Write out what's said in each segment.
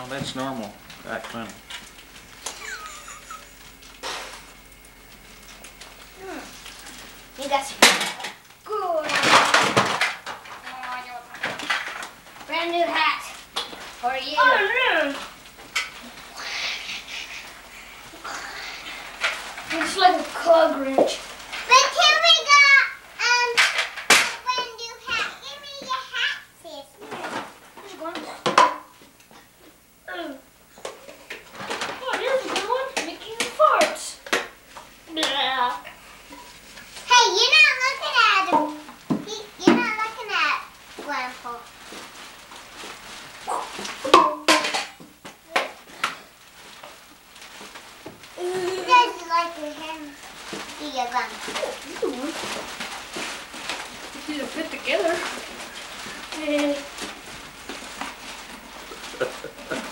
that's normal. Act funny. You got some good. Brand new hat for you. Oh, no. It's like a clog wrench. But here we got brand new hat. Give me your hat, sis. There's one. Oh, here's a good one. Making farts. Blah. Hey, you're not looking at him. You're not looking at Grandpa. He doesn't like your hair. Do you, Grandpa? Good one. These are put together. And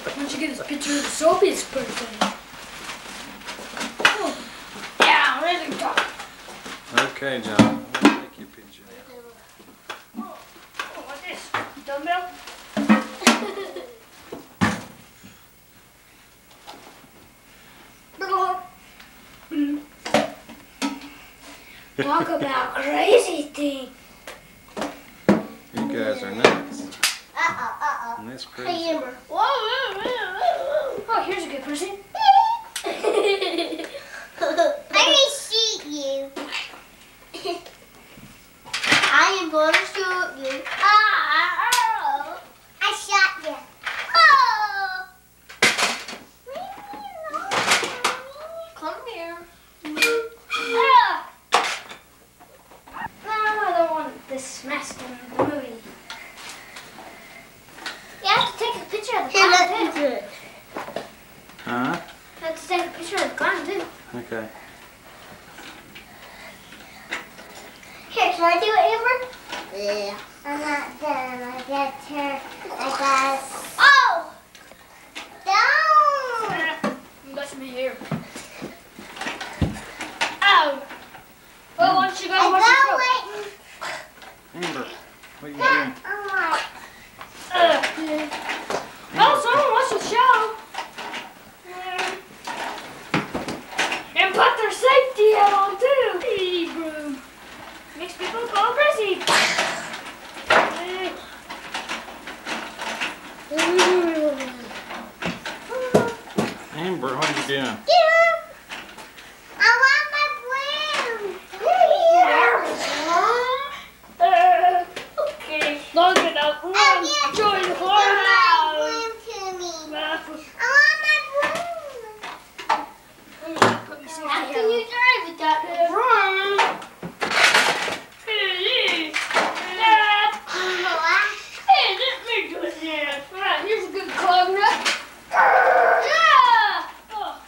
why don't you get this picture of the soapy's birthday? Oh. Yeah, really talk. Okay, John. I'll take your picture. Oh, what's this? Dumbbell? Talk about crazy thing. You guys are nuts. Uh-oh. And that's Hey, crazy. Amber. Oh, here's a good person. Let me shoot you. I am going to shoot you. Oh, I shot you. Oh. Leave me alone, Come here. Ah. No, I don't want this mask in the movie. You have to take a picture of the Here, clown, let me too. do it. Huh? I have to take a picture of the clown, too. Okay. Here, can I do it, Amber? Yeah. I'm not done. I got her. I got. Oh! Don't! You got some hair. Ow! Well, why don't you go watch the show? Amber, what are you doing? Oh, someone watch the show. And put their safety hat on too. Hey, bro. Makes people go crazy. Amber, what are you doing? I want my broom. Okay, long enough. Run, join the Give my farmhouse. broom to me. I want my broom. How can you drive without the broom? Hey, let me do it now. Alright, here's a good clog nut. Yeah! Oh.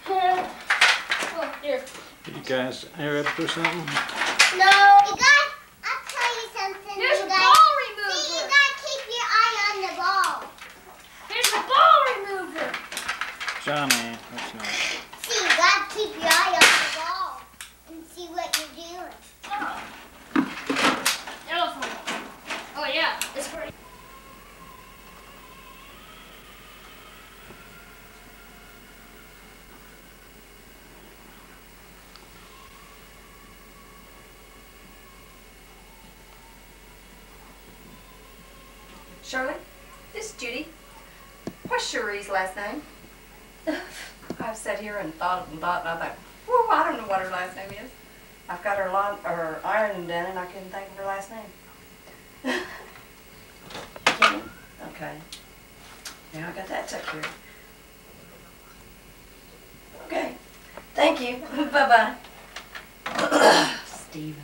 Oh, here. You guys are up for something? No. You guys, I'll tell you something. Here's you a guys. ball See, you remover. gotta keep your eye on the ball. Here's a ball remover. Johnny, that's not. See, you gotta keep your eye on the ball and see what you're doing. Oh. Telephone. Oh yeah, it's for. Shirley, this is Judy. What's Cherie's last name? I've sat here and thought, and I thought, whoa, I don't know what her last name is. I've got her ironing done and I couldn't think of her last name. Jenny? Okay. Now I got that took care of. Okay. Thank you. Bye-bye. Stephen.